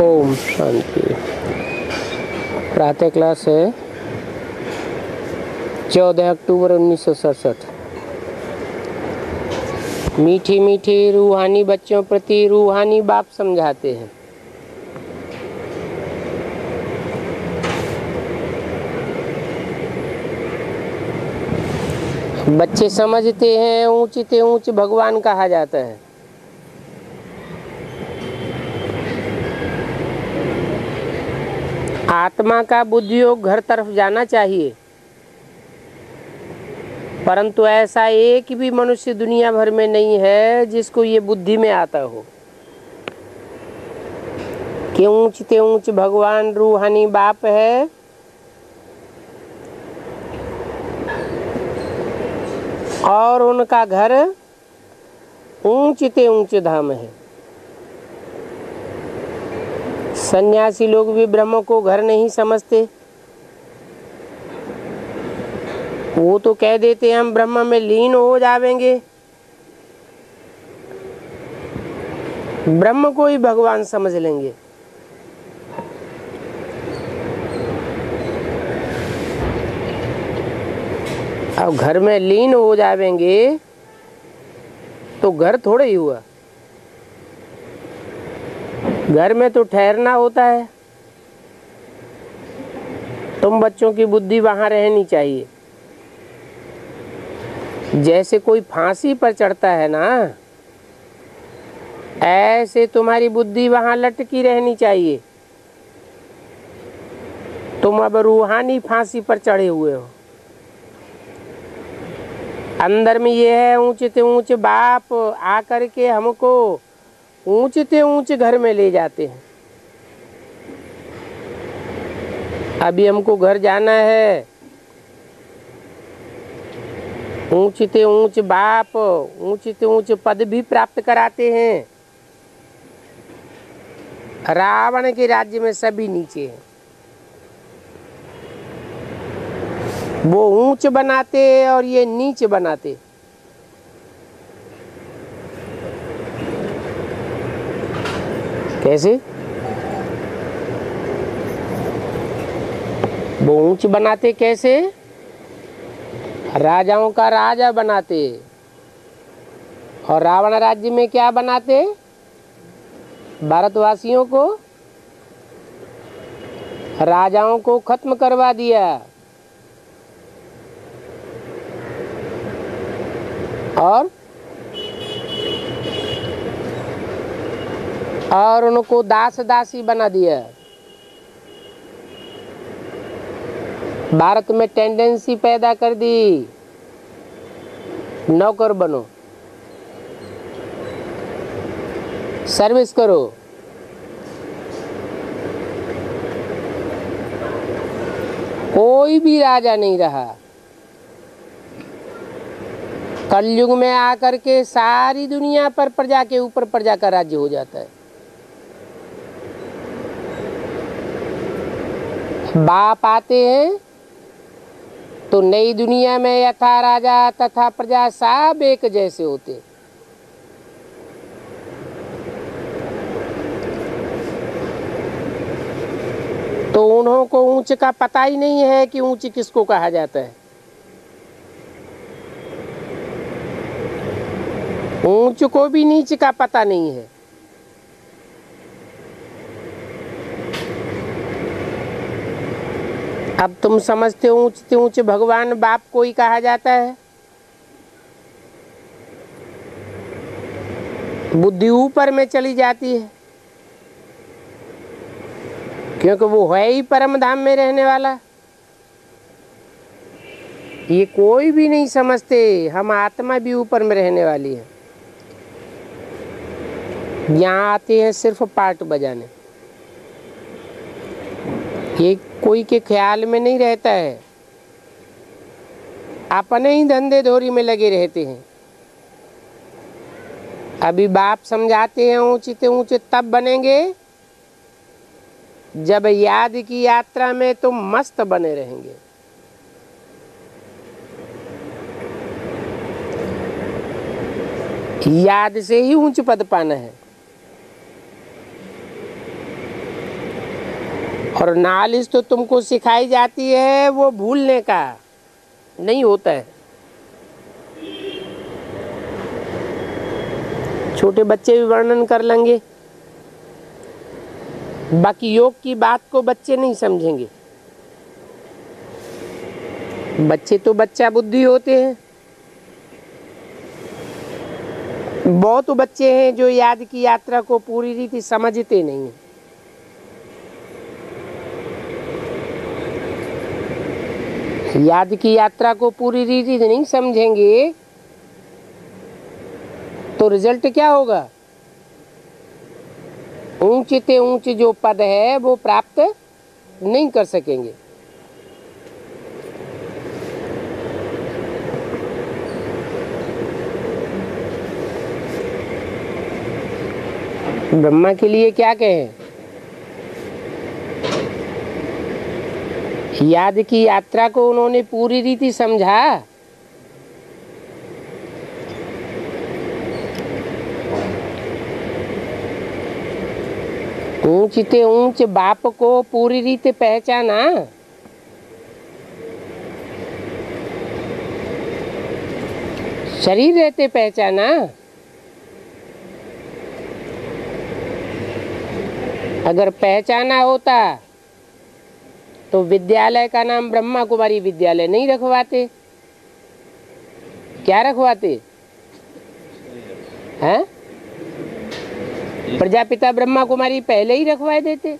ओम शांति। प्रातः क्लास है 14 अक्टूबर 1967। मीठी मीठी रूहानी बच्चों प्रति रूहानी बाप समझाते हैं। बच्चे समझते हैं ऊंच से ऊंच भगवान कहा जाता है। आत्मा का बुद्धियोग घर तरफ जाना चाहिए, परंतु ऐसा एक भी मनुष्य दुनिया भर में नहीं है जिसको ये बुद्धि में आता हो कि ऊंच से ऊंच भगवान रूहानी बाप है और उनका घर ऊंच से ऊंच धाम है। सन्यासी लोग भी ब्रह्म को घर नहीं समझते। वो तो कह देते हैं हम ब्रह्म में लीन हो जावेंगे, ब्रह्म को ही भगवान समझ लेंगे। अब घर में लीन हो जावेंगे तो घर थोड़े ही हुआ, घर में तो ठहरना होता है। तुम बच्चों की बुद्धि वहां रहनी चाहिए। जैसे कोई फांसी पर चढ़ता है ना, ऐसे तुम्हारी बुद्धि वहां लटकी रहनी चाहिए। तुम अब रूहानी फांसी पर चढ़े हुए हो। अंदर में ये है ऊंचे से ऊंच बाप आकर के हमको ऊंच से ऊंच घर में ले जाते हैं। अभी हमको घर जाना है, ऊंच से ऊंच बाप ऊंच से ऊंच पद भी प्राप्त कराते हैं। रावण के राज्य में सभी नीचे हैं। वो ऊंच बनाते और ये नीच बनाते। कैसे? वो ऊंच बनाते कैसे? राजाओं का राजा बनाते। और रावण राज्य में क्या बनाते? भारतवासियों को, राजाओं को खत्म करवा दिया और उनको दास दासी बना दिया। भारत में टेंडेंसी पैदा कर दी, नौकर बनो, सर्विस करो। कोई भी राजा नहीं रहा। कलयुग में आकर के सारी दुनिया पर प्रजा के ऊपर प्रजा का राज्य हो जाता है। बाप आते हैं तो नई दुनिया में यथा राजा तथा प्रजा सब एक जैसे होते। तो उन्हों को ऊंच का पता ही नहीं है कि ऊंच किसको कहा जाता है। ऊंच को भी नीच का पता नहीं है। अब तुम समझते हो ऊंच से ऊंच भगवान बाप को ही कहा जाता है। बुद्धि ऊपर में चली जाती है, क्योंकि वो है ही परम धाम में रहने वाला। ये कोई भी नहीं समझते हम आत्मा भी ऊपर में रहने वाली है। यहाँ आते हैं सिर्फ पार्ट बजाने। ये कोई के ख्याल में नहीं रहता है, अपने ही धंधे धोरी में लगे रहते हैं। अभी बाप समझाते हैं ऊंचे से ऊंचे तब बनेंगे जब याद की यात्रा में तुम मस्त बने रहेंगे। याद से ही ऊंच पद पाना है। और नॉलेज तो तुमको सिखाई जाती है वो भूलने का नहीं होता है। छोटे बच्चे भी वर्णन कर लेंगे, बाकी योग की बात को बच्चे नहीं समझेंगे। बच्चे तो बच्चा बुद्धि होते हैं। बहुत बच्चे हैं जो याद की यात्रा को पूरी रीति समझते नहीं हैं। याद की यात्रा को पूरी रीति से नहीं समझेंगे तो रिजल्ट क्या होगा? ऊंचे से ऊंचे जो पद है वो प्राप्त नहीं कर सकेंगे। ब्रह्मा के लिए क्या कहें? याद की यात्रा को उन्होंने पूरी रीति समझा। ऊंच ते ऊंच बाप को पूरी रीति पहचाना। शरीर रहते पहचाना। अगर पहचाना होता तो विद्यालय का नाम ब्रह्मा कुमारी विद्यालय नहीं रखवाते। क्या रखवाते हैं? प्रजापिता ब्रह्मा कुमारी पहले ही रखवा देते।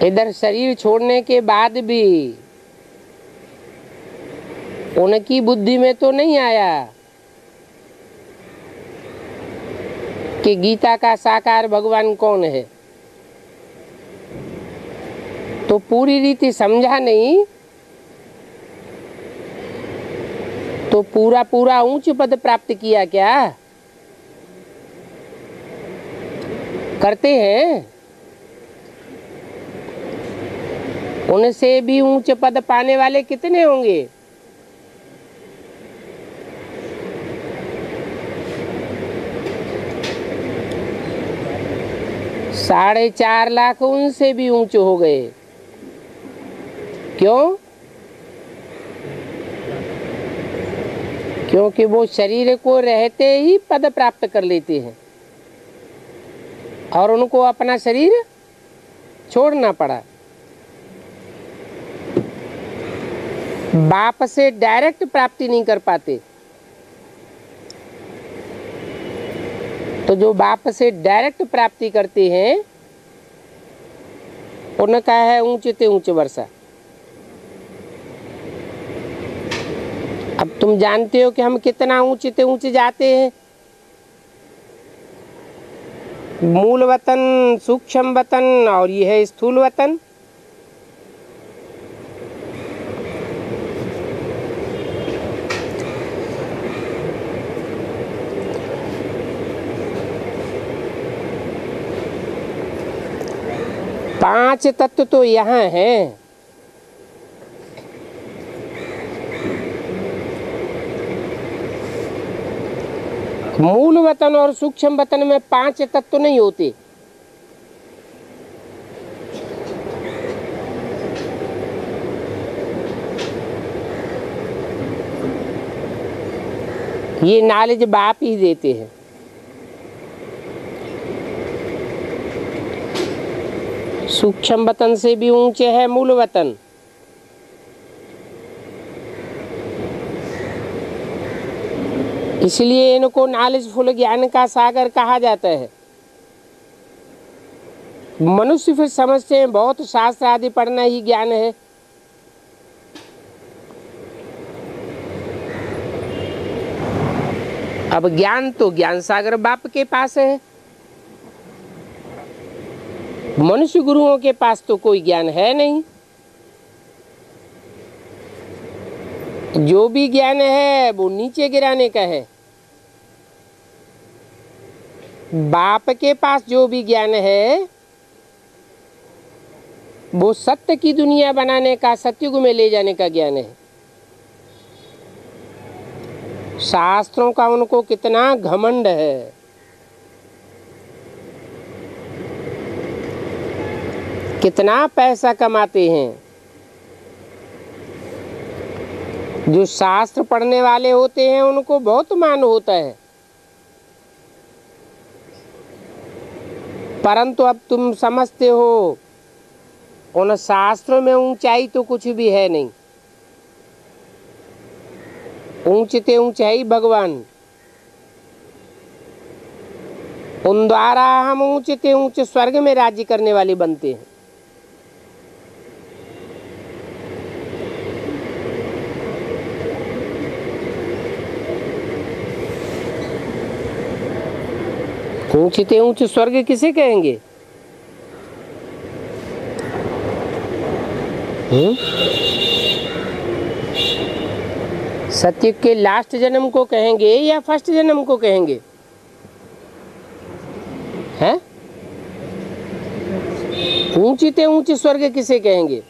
इधर शरीर छोड़ने के बाद भी उनकी बुद्धि में तो नहीं आया कि गीता का साकार भगवान कौन है। तो पूरी रीति समझा नहीं तो पूरा पूरा ऊंच पद प्राप्त किया क्या? करते हैं। उनसे भी ऊंच पद पाने वाले कितने होंगे? साढ़े 4 लाख उनसे भी ऊंचे हो गए। क्यों? क्योंकि वो शरीर को रहते ही पद प्राप्त कर लेते हैं और उनको अपना शरीर छोड़ना पड़ा। बाप से डायरेक्ट प्राप्ति नहीं कर पाते। तो जो बाप से डायरेक्ट प्राप्ति करते हैं उनका है ऊंचे ते ऊंचे वर्षा। अब तुम जानते हो कि हम कितना ऊंचे ते ऊंचे जाते हैं। मूल वतन, सूक्ष्म वतन और ये है स्थूल वतन। पांच तत्व तो यहाँ हैं। मूल वतन और सूक्ष्म वतन में 5 तत्व नहीं होते। ये नॉलेज बाप ही देते हैं। सूक्ष्म वतन से भी ऊंचे है मूल वतन। इसलिए इनको नॉलेजफुल ज्ञान का सागर कहा जाता है। मनुष्य फिर समझते हैं बहुत शास्त्र आदि पढ़ना ही ज्ञान है। अब ज्ञान तो ज्ञान सागर बाप के पास है। मनुष्य गुरुओं के पास तो कोई ज्ञान है नहीं। जो भी ज्ञान है वो नीचे गिराने का है। बाप के पास जो भी ज्ञान है वो सत्य की दुनिया बनाने का, सत्युग में ले जाने का ज्ञान है। शास्त्रों का उनको कितना घमंड है। कितना पैसा कमाते हैं। जो शास्त्र पढ़ने वाले होते हैं उनको बहुत मान होता है, परंतु अब तुम समझते हो उन शास्त्रों में ऊंचाई तो कुछ भी है नहीं। ऊंचते ऊंचाई भगवान, उन द्वारा हम ऊंचते ऊंचे स्वर्ग में राज्य करने वाले बनते हैं। ऊंचते ऊंचे स्वर्ग किसे कहेंगे? सतयुग के लास्ट जन्म को कहेंगे या फर्स्ट जन्म को कहेंगे? हैं? ऊंचते ऊंचे स्वर्ग किसे कहेंगे?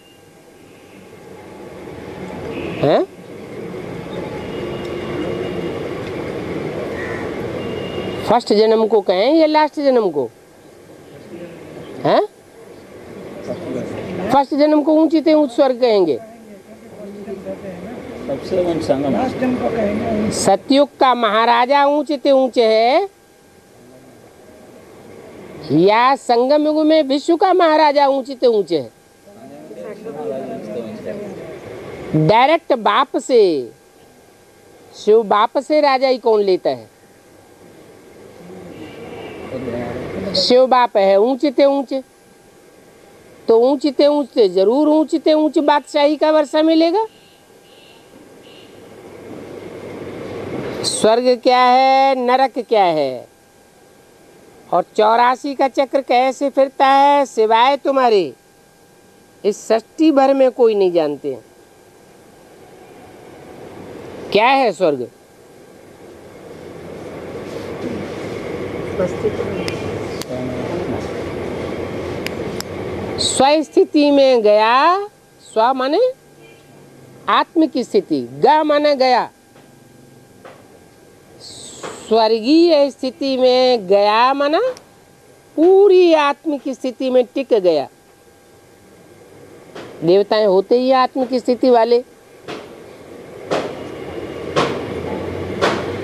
हैं? फर्स्ट जन्म को कहें या लास्ट जन्म को? हैं? फर्स्ट जन्म को ऊंचते ऊंचे स्वर्ग कहेंगे। सतयुग का महाराजा ऊंचते ऊंचे है या संगम युग में विश्व का महाराजा ऊंचते ऊंचे है? डायरेक्ट बाप से, शिव बाप से राजा ही कौन लेता है? शिव बाप है ऊंचते ऊंचे, तो ऊंचते ऊंचे जरूर ऊंचते ऊंचे बादशाही का वर्षा मिलेगा। स्वर्ग क्या है, नरक क्या है, और 84 का चक्र कैसे फिरता है सिवाय तुम्हारे इस सृष्टि भर में कोई नहीं जानते। क्या है स्वर्ग? स्वस्थिति में गया, स्व माने आत्म की स्थिति, ग माने गया, स्वर्गीय स्थिति में गया माना पूरी आत्म की स्थिति में टिक गया। देवताएं होते ही आत्म की स्थिति वाले,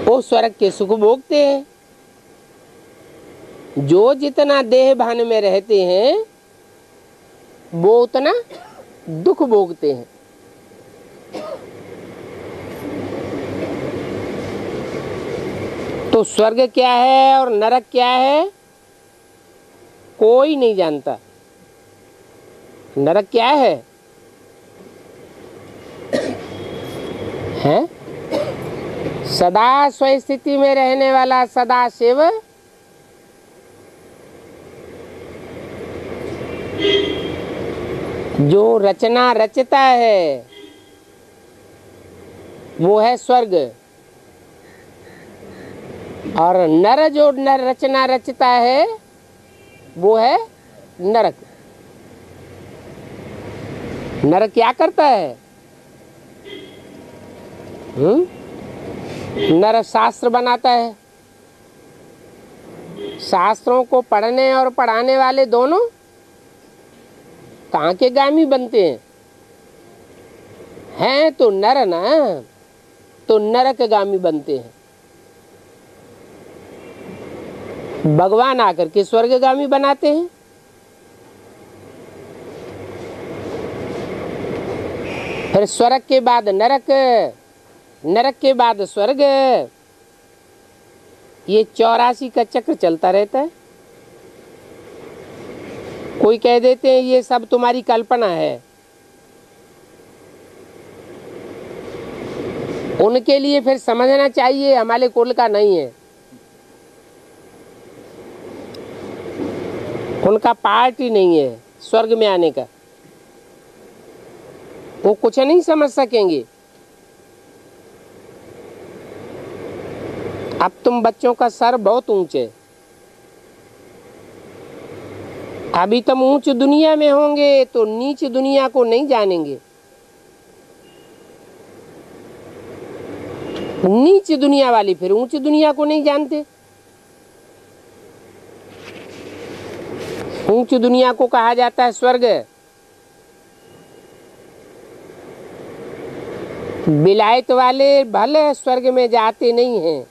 वो स्वर्ग के सुख भोगते हैं। जो जितना देह भान में रहते हैं वो उतना दुख भोगते हैं। तो स्वर्ग क्या है और नरक क्या है कोई नहीं जानता। नरक क्या है? हैं? सदा स्वस्थिति में रहने वाला सदा शिव जो रचना रचता है वो है स्वर्ग, और नर जो नर रचना रचता है वो है नरक। नरक क्या करता है? नर शास्त्र बनाता है। शास्त्रों को पढ़ने और पढ़ाने वाले दोनों कहाँ के गामी बनते हैं? हैं तो नर ना, तो नरक गामी बनते हैं। भगवान आकर के स्वर्गगामी बनाते हैं। फिर स्वर्ग के बाद नरक, नरक के बाद स्वर्ग, ये 84 का चक्र चलता रहता है। कोई कह देते हैं ये सब तुम्हारी कल्पना है। उनके लिए फिर समझना चाहिए हमारे कुल का नहीं है। उनका पार्ट ही नहीं है स्वर्ग में आने का, वो कुछ नहीं समझ सकेंगे। अब तुम बच्चों का सर बहुत ऊंचे, अभी तुम ऊंच दुनिया में होंगे तो नीच दुनिया को नहीं जानेंगे। नीच दुनिया वाली फिर ऊंच दुनिया को नहीं जानते। ऊंच दुनिया को कहा जाता है स्वर्ग। विलायत वाले भले स्वर्ग में जाते नहीं हैं,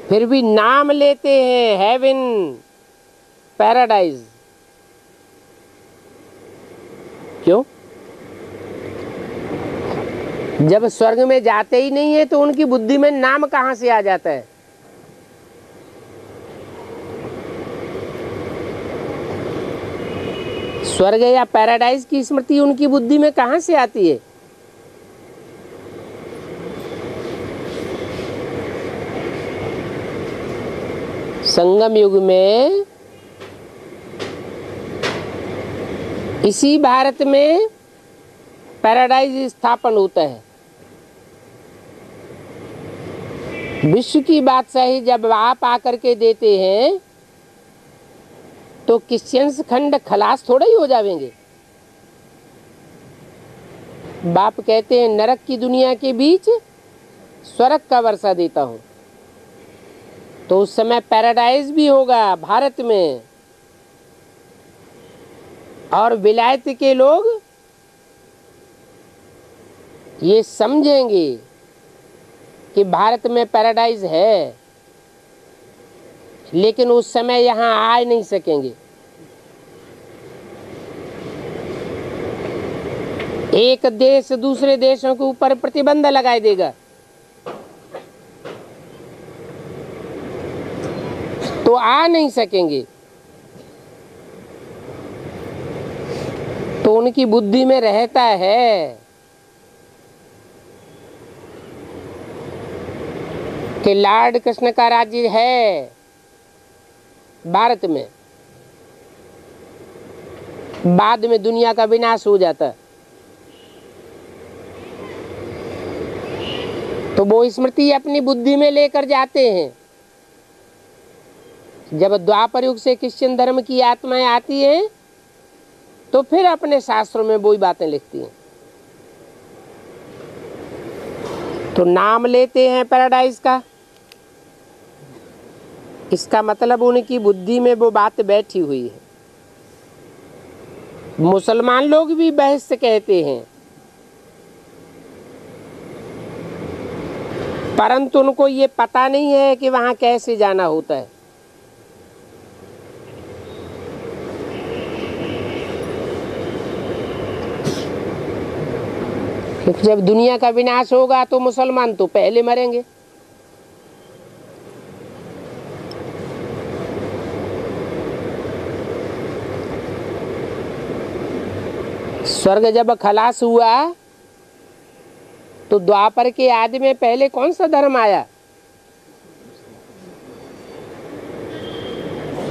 फिर भी नाम लेते हैं हेवन, पैराडाइज। क्यों? जब स्वर्ग में जाते ही नहीं है तो उनकी बुद्धि में नाम कहां से आ जाता है? स्वर्ग या पैराडाइज की स्मृति उनकी बुद्धि में कहां से आती है? संगम युग में इसी भारत में पैराडाइज स्थापन होता है। विश्व की बादशाही जब आप आकर के देते हैं तो क्रिश्चियंस खंड खलास थोड़ा ही हो जाएंगे। बाप कहते हैं नरक की दुनिया के बीच स्वर्ग का वर्षा देता हूं, तो उस समय पैराडाइज भी होगा भारत में। और विलायत के लोग ये समझेंगे कि भारत में पैराडाइज है, लेकिन उस समय यहां आ नहीं सकेंगे। एक देश दूसरे देशों के ऊपर प्रतिबंध लगाए देगा तो आ नहीं सकेंगे। तो उनकी बुद्धि में रहता है कि लॉर्ड कृष्ण का राज्य है भारत में, बाद में दुनिया का विनाश हो जाता। तो वो स्मृति अपनी बुद्धि में लेकर जाते हैं। जब द्वापर युग से क्रिश्चियन धर्म की आत्माएं आती हैं तो फिर अपने शास्त्रों में वही बातें लिखती हैं। तो नाम लेते हैं पैराडाइज का, इसका मतलब उनकी बुद्धि में वो बात बैठी हुई है। मुसलमान लोग भी बहस कहते हैं, परंतु उनको ये पता नहीं है कि वहां कैसे जाना होता है। जब दुनिया का विनाश होगा तो मुसलमान तो पहले मरेंगे। स्वर्ग जब खलास हुआ तो द्वापर के आदि में पहले कौन सा धर्म आया?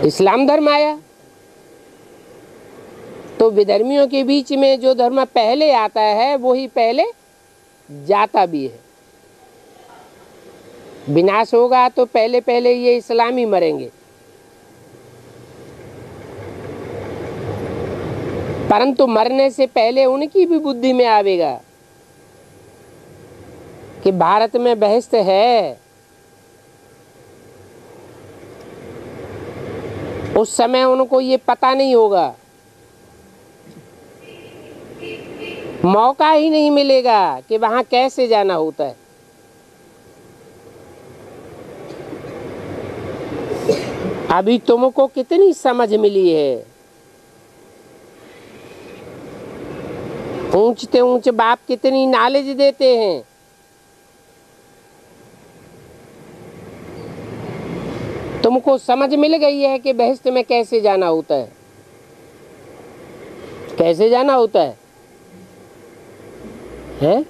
इस्लाम धर्म आया। तो विधर्मियों के बीच में जो धर्म पहले आता है वही पहले जाता भी है। विनाश होगा तो पहले पहले ये इस्लामी मरेंगे, परंतु मरने से पहले उनकी भी बुद्धि में आवेगा कि भारत में बहस है। उस समय उनको ये पता नहीं होगा, मौका ही नहीं मिलेगा कि वहां कैसे जाना होता है। अभी तुमको कितनी समझ मिली है। ऊंचते ऊंच बाप कितनी नॉलेज देते हैं। तुमको समझ मिल गई है कि बहश्त में कैसे जाना होता है, कैसे जाना होता है, हैं?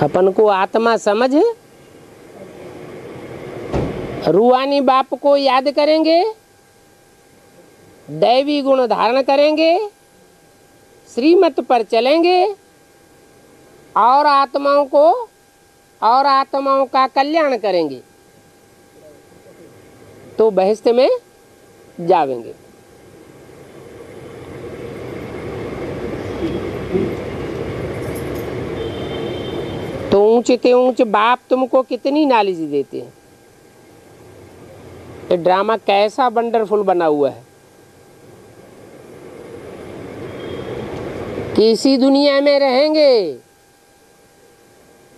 अपन को आत्मा समझ है। रूहानी बाप को याद करेंगे, दैवी गुण धारण करेंगे, श्रीमत पर चलेंगे और आत्माओं का कल्याण करेंगे तो बहश्त में जावेंगे। तो ऊंचे ते ऊंच बाप तुमको कितनी नॉलेज देते हैं। ये ड्रामा कैसा वंडरफुल बना हुआ है कि इसी दुनिया में रहेंगे,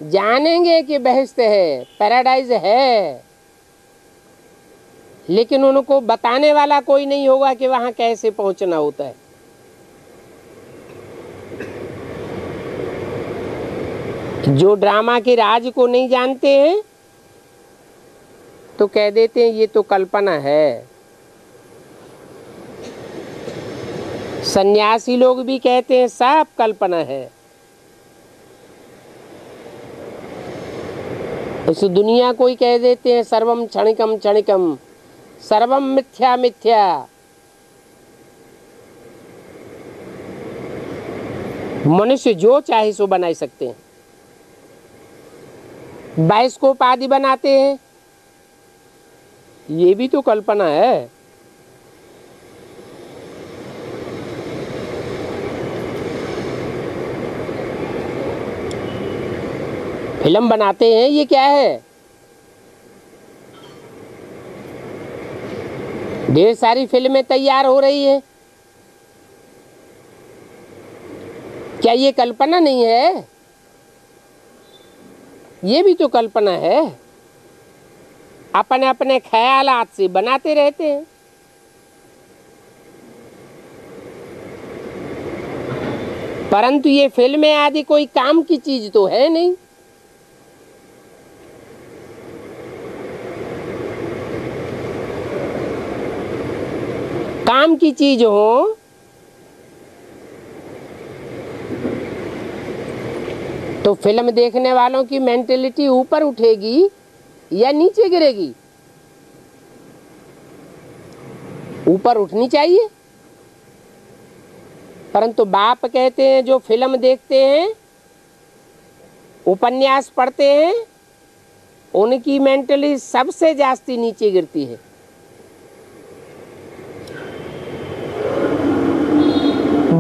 जानेंगे कि बहिश्त है, पैराडाइज है, लेकिन उनको बताने वाला कोई नहीं होगा कि वहां कैसे पहुंचना होता है। जो ड्रामा के राज को नहीं जानते हैं तो कह देते हैं ये तो कल्पना है। सन्यासी लोग भी कहते हैं सब कल्पना है। इस दुनिया को ही कह देते हैं सर्वम क्षणिकम क्षणिकम, सर्वम मिथ्या मिथ्या। मनुष्य जो चाहे सो बना सकते हैं। बाइस्कोप आदि बनाते हैं, ये भी तो कल्पना है। फिल्म बनाते हैं, ये क्या है? ढेर सारी फिल्में तैयार हो रही है। क्या ये कल्पना नहीं है? ये भी तो कल्पना है। अपने अपने ख्यालात से बनाते रहते हैं। परंतु ये फिल्में आदि कोई काम की चीज तो है नहीं। काम की चीज हो तो फिल्म देखने वालों की मेंटेलिटी ऊपर उठेगी या नीचे गिरेगी? ऊपर उठनी चाहिए। परंतु बाप कहते हैं जो फिल्म देखते हैं, उपन्यास पढ़ते हैं, उनकी मेंटली सबसे जास्ती नीचे गिरती है।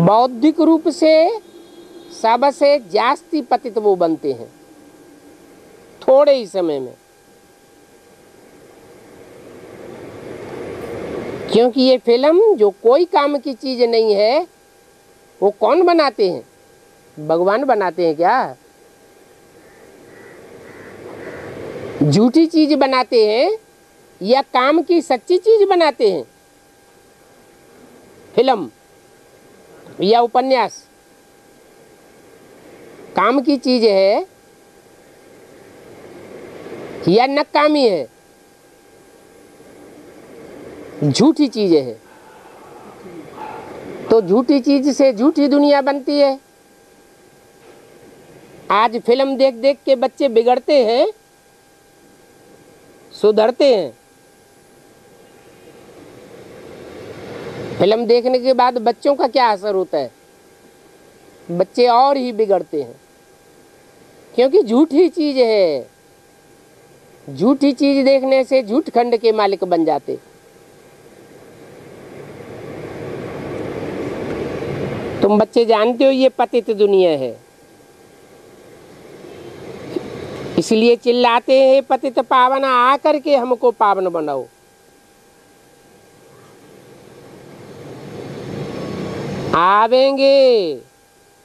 बौद्धिक रूप से सबसे जास्ती पतित वो बनते हैं थोड़े ही समय में। क्योंकि ये फिल्म जो कोई काम की चीज नहीं है, वो कौन बनाते हैं? भगवान बनाते हैं क्या? झूठी चीज बनाते हैं या काम की सच्ची चीज बनाते हैं? फिल्म या उपन्यास काम की चीज है या नकामी है? झूठी चीज है। तो झूठी चीज से झूठी दुनिया बनती है। आज फिल्म देख देख के बच्चे बिगड़ते हैं, सुधरते हैं। फिल्म देखने के बाद बच्चों का क्या असर होता है? बच्चे और ही बिगड़ते हैं, क्योंकि झूठी चीज है। झूठी चीज देखने से झूठ खंड के मालिक बन जाते। तुम बच्चे जानते हो ये पतित दुनिया है, इसलिए चिल्लाते हैं पतित पावन आकर के हमको पावन बनाओ। आवेंगे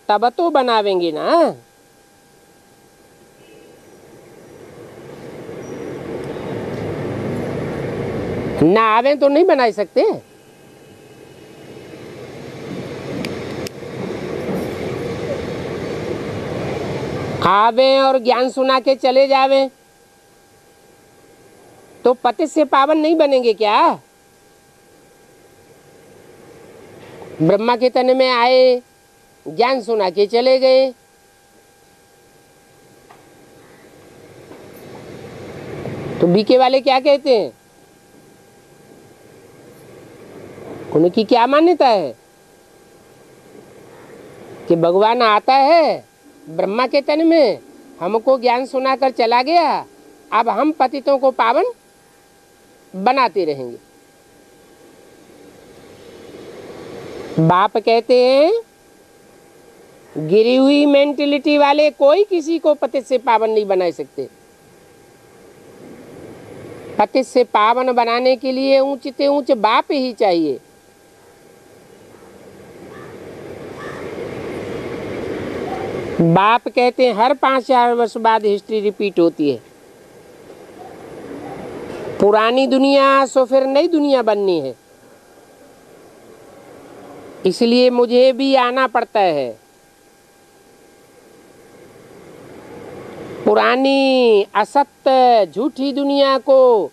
तब तो बनावेंगे ना। ना आवे तो नहीं बना सकते। आवे और ज्ञान सुना के चले जावे तो पतित से पावन नहीं बनेंगे क्या? ब्रह्मा के तन में आए, ज्ञान सुना के चले गए, तो बीके वाले क्या कहते हैं? उनकी क्या मान्यता है कि भगवान आता है ब्रह्मा के तन में, हमको ज्ञान सुनाकर चला गया, अब हम पतितों को पावन बनाते रहेंगे। बाप कहते हैं गिरी हुई मेंटेलिटी वाले कोई किसी को पतित से पावन नहीं बना सकते। पतित से पावन बनाने के लिए ऊंच से ऊंच बाप ही चाहिए। बाप कहते हैं हर 5000 वर्ष बाद हिस्ट्री रिपीट होती है। पुरानी दुनिया सो फिर नई दुनिया बननी है, इसलिए मुझे भी आना पड़ता है। पुरानी असत्य झूठी दुनिया को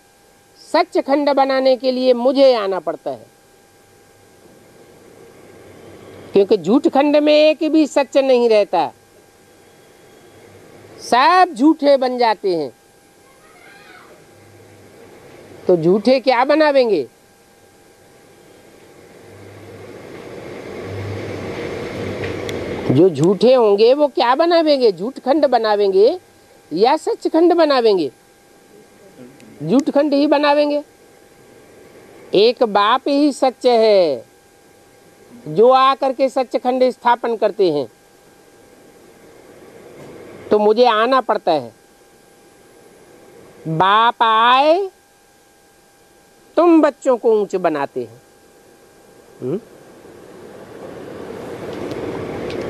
सचखंड बनाने के लिए मुझे आना पड़ता है, क्योंकि झूठ खंड में एक भी सच नहीं रहता, सब झूठे बन जाते हैं। तो झूठे क्या बनावेंगे? जो झूठे होंगे वो क्या बनावेंगे? झूठ खंड बनावेंगे या सच खंड बनावेंगे? झूठ खंड ही बनावेंगे। एक बाप ही सच है जो आकर के सच खंड स्थापन करते हैं। तो मुझे आना पड़ता है। बाप आए, तुम बच्चों को ऊंच बनाते हैं।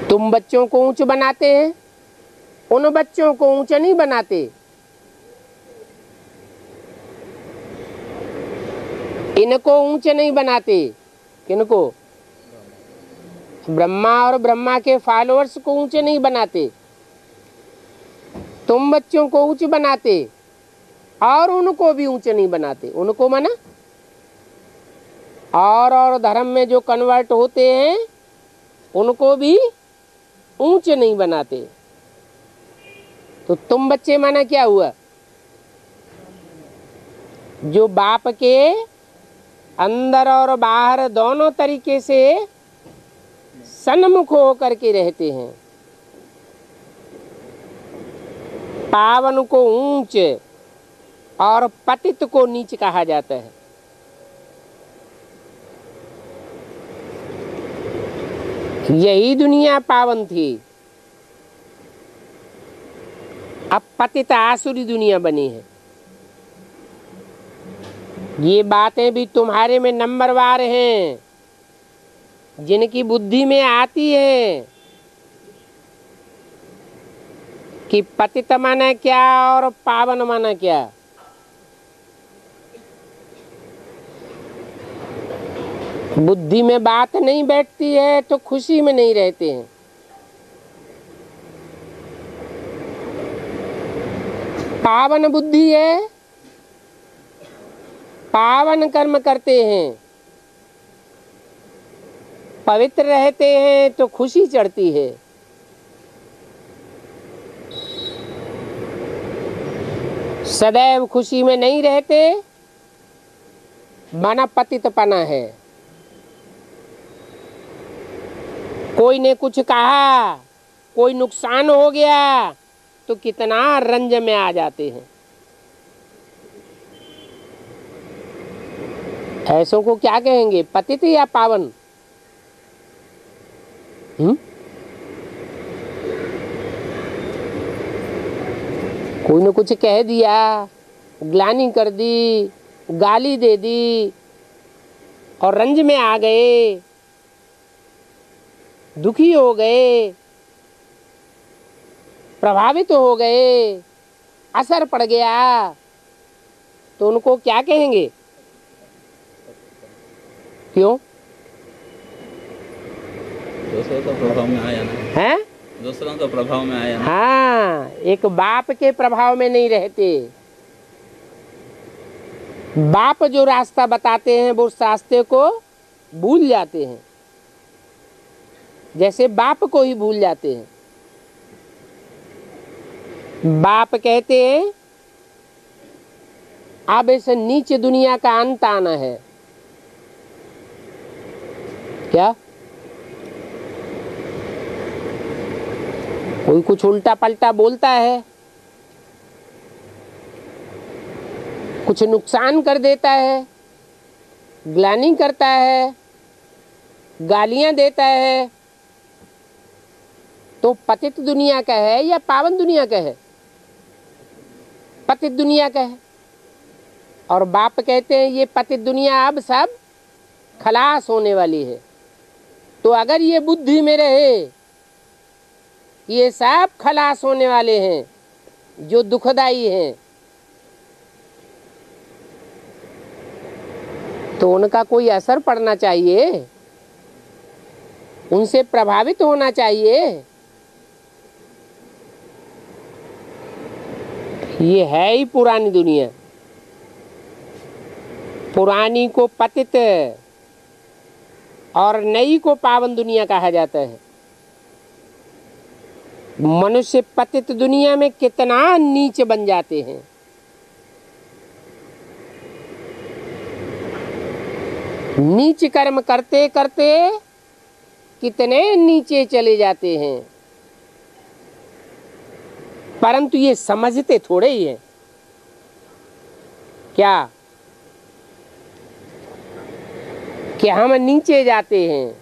तुम बच्चों को ऊंच बनाते हैं, उन बच्चों को ऊंचा नहीं बनाते। इनको ऊंचे नहीं बनाते। किनको? ब्रह्मा और ब्रह्मा के फॉलोअर्स को ऊंचे नहीं बनाते। तुम बच्चों को ऊंचे बनाते और उनको भी ऊंचे नहीं बनाते। उनको माना और धर्म में जो कन्वर्ट होते हैं उनको भी ऊंचे नहीं बनाते। तो तुम बच्चे माना क्या हुआ? जो बाप के अंदर और बाहर दोनों तरीके से सन्मुख होकर के रहते हैं। पावन को ऊंच और पतित को नीच कहा जाता है। यही दुनिया पावन थी, अब पतित आसुरी दुनिया बनी है। ये बातें भी तुम्हारे में नंबरवार हैं, जिनकी बुद्धि में आती है कि पतित माना क्या और पावन माना क्या। बुद्धि में बात नहीं बैठती है तो खुशी में नहीं रहते हैं। पावन बुद्धि है, पावन कर्म करते हैं, पवित्र रहते हैं तो खुशी चढ़ती है। सदैव खुशी में नहीं रहते, माना पतितपना है। कोई ने कुछ कहा, कोई नुकसान हो गया तो कितना रंज में आ जाते हैं। ऐसों को क्या कहेंगे? पतित या पावन? कोई ने कुछ कह दिया, ग्लानि कर दी, गाली दे दी और रंज में आ गए, दुखी हो गए, प्रभावित हो गए, असर पड़ गया, तो उनको क्या कहेंगे? क्यों? दूसरों का प्रभाव में आया ना है, दूसरों का प्रभाव में आया ना। हाँ, एक बाप के प्रभाव में नहीं रहते। बाप जो रास्ता बताते हैं वो उस रास्ते को भूल जाते हैं, जैसे बाप को ही भूल जाते हैं। बाप कहते हैं अब इस नीच दुनिया का अंत आना है। क्या? कोई कुछ उल्टा पलटा बोलता है, कुछ नुकसान कर देता है, ग्लानि करता है, गालियां देता है, तो पतित दुनिया का है या पावन दुनिया का है? पतित दुनिया का है। और बाप कहते हैं ये पतित दुनिया अब सब खलास होने वाली है। तो अगर ये बुद्धि में रहे ये सब खलास होने वाले हैं जो दुखदाई हैं, तो उनका कोई असर पड़ना चाहिए, उनसे प्रभावित होना चाहिए। ये है ही पुरानी दुनिया। पुरानी को पतित और नई को पावन दुनिया कहा जाता है। मनुष्य पतित दुनिया में कितना नीच बन जाते हैं। नीच कर्म करते करते कितने नीचे चले जाते हैं, परंतु ये समझते थोड़े ही हैं। क्या कि हम नीचे जाते हैं।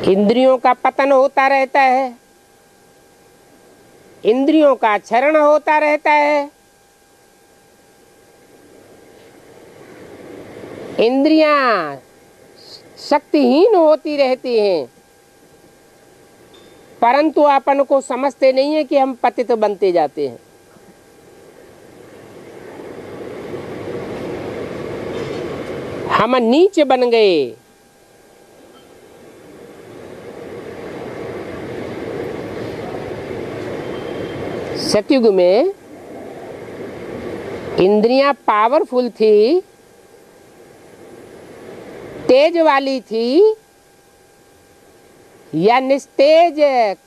इंद्रियों का पतन होता रहता है, इंद्रियों का क्षरण होता रहता है, इंद्रियां शक्तिहीन होती रहती हैं, परंतु अपन को समझते नहीं है कि हम पतित बनते जाते हैं। हम नीच बन गए। सतयुग में इंद्रियां पावरफुल थी, तेज वाली थी, या निस्तेज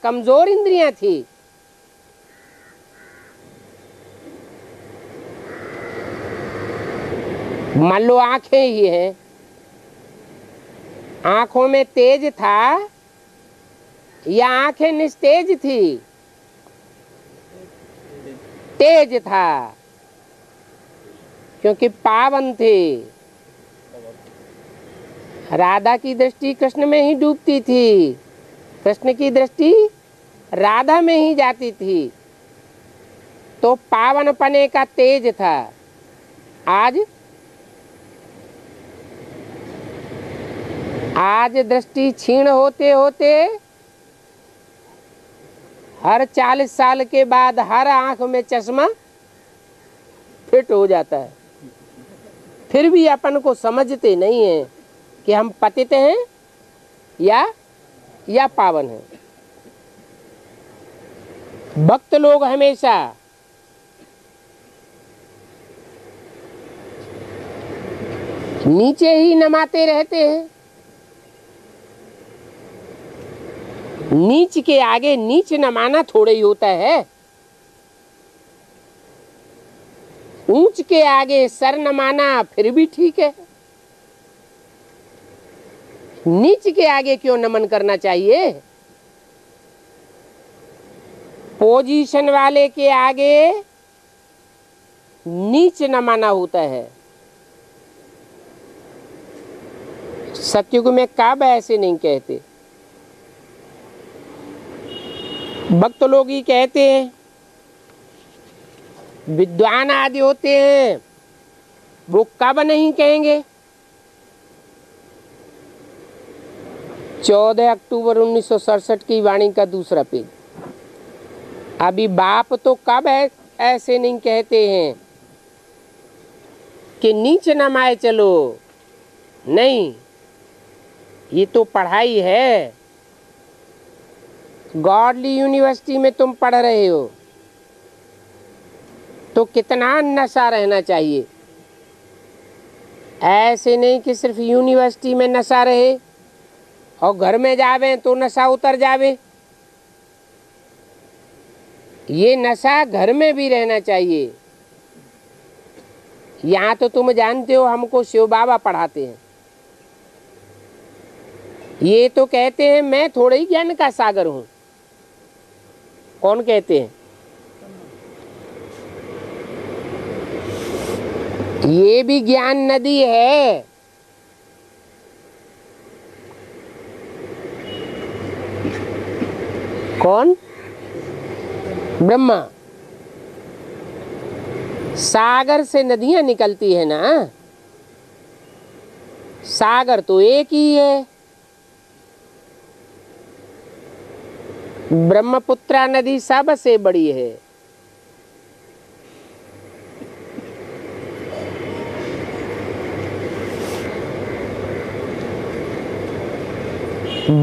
कमजोर इंद्रियां थी। मान लो आंखें ही हैं, आंखों में तेज था या आंखें निस्तेज थी? तेज था, क्योंकि पावन थे। राधा की दृष्टि कृष्ण में ही डूबती थी, कृष्ण की दृष्टि राधा में ही जाती थी, तो पावन पने का तेज था। आज दृष्टि क्षीण होते होते हर 40 साल के बाद हर आंख में चश्मा फिट हो जाता है। फिर भी अपन को समझते नहीं है कि हम पतित हैं या पावन हैं। भक्त लोग हमेशा नीचे ही नमाते रहते हैं। नीच के आगे नीच नमाना थोड़े ही होता है। ऊंच के आगे सर नमाना फिर भी ठीक है, नीच के आगे क्यों नमन करना चाहिए? पोजीशन वाले के आगे नीच नमाना होता है। सतयुग में कब ऐसे नहीं कहते। भक्त लोग ही कहते हैं, विद्वान आदि होते हैं वो कब नहीं कहेंगे। 14 अक्टूबर 1967 की वाणी का दूसरा पेज। अभी बाप तो कब ऐसे नहीं कहते हैं कि नीच नमाए चलो। नहीं, ये तो पढ़ाई है। गॉडली यूनिवर्सिटी में तुम पढ़ रहे हो तो कितना नशा रहना चाहिए। ऐसे नहीं कि सिर्फ यूनिवर्सिटी में नशा रहे और घर में जावे तो नशा उतर जावे। ये नशा घर में भी रहना चाहिए। यहाँ तो तुम जानते हो हमको शिव बाबा पढ़ाते हैं। ये तो कहते हैं मैं थोड़े ही ज्ञान का सागर हूँ। कौन कहते हैं? ये भी ज्ञान नदी है। कौन? ब्रह्मा। सागर से नदियां निकलती है ना, सागर तो एक ही है। ब्रह्मपुत्रा नदी सबसे बड़ी है।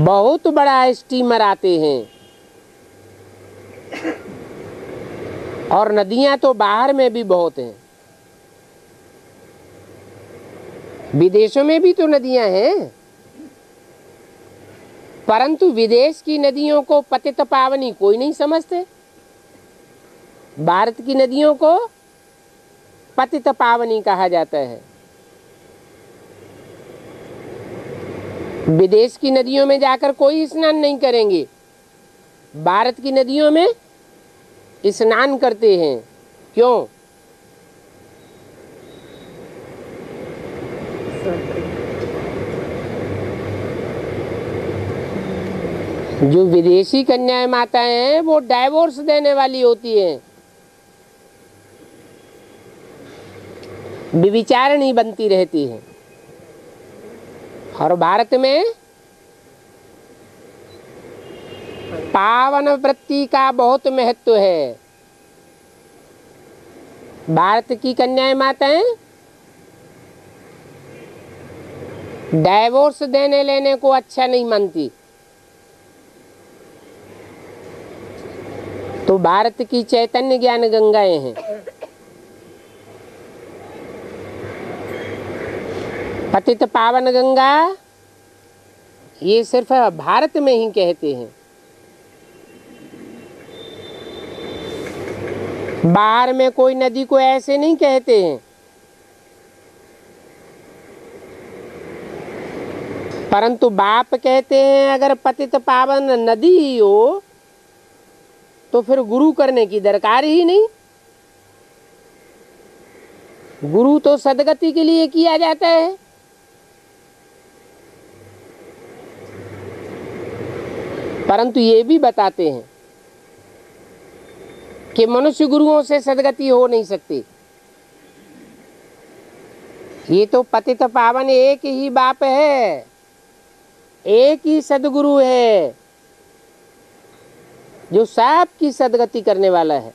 बहुत बड़ा स्टीमर आते हैं, और नदियां तो बाहर में भी बहुत हैं। विदेशों में भी तो नदियां हैं, परंतु विदेश की नदियों को पतित पावनी कोई नहीं समझते। भारत की नदियों को पतित पावनी कहा जाता है। विदेश की नदियों में जाकर कोई स्नान नहीं करेंगे, भारत की नदियों में स्नान करते हैं। क्यों? जो विदेशी कन्याएं माताएं हैं वो डाइवोर्स देने वाली होती हैं, व्यभिचारिणी बनती रहती हैं। और भारत में पावन वृत्ति का बहुत महत्व है। भारत की कन्याएं माताएं डाइवोर्स देने लेने को अच्छा नहीं मानती। तो भारत की चैतन्य ज्ञान गंगाएं हैं। पतित पावन गंगा ये सिर्फ भारत में ही कहते हैं, बाहर में कोई नदी को ऐसे नहीं कहते हैं। परंतु बाप कहते हैं अगर पतित पावन नदी ही हो तो फिर गुरु करने की दरकार ही नहीं। गुरु तो सदगति के लिए किया जाता है। परंतु ये भी बताते हैं कि मनुष्य गुरुओं से सदगति हो नहीं सकती। ये तो पतित पावन एक ही बाप है, एक ही सदगुरु है जो सबकी सदगति करने वाला है।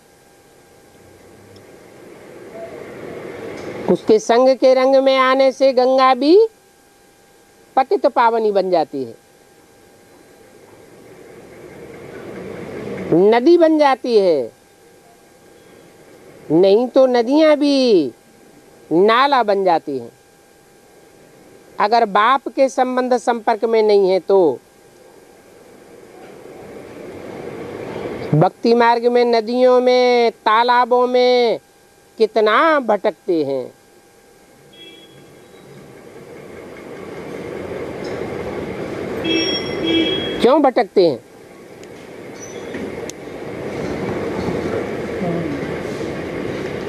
उसके संग के रंग में आने से गंगा भी पतित पावनी बन जाती है, नदी बन जाती है। नहीं तो नदियां भी नाला बन जाती हैं। अगर बाप के संबंध संपर्क में नहीं है तो भक्ति मार्ग में नदियों में तालाबों में कितना भटकते हैं। क्यों भटकते हैं?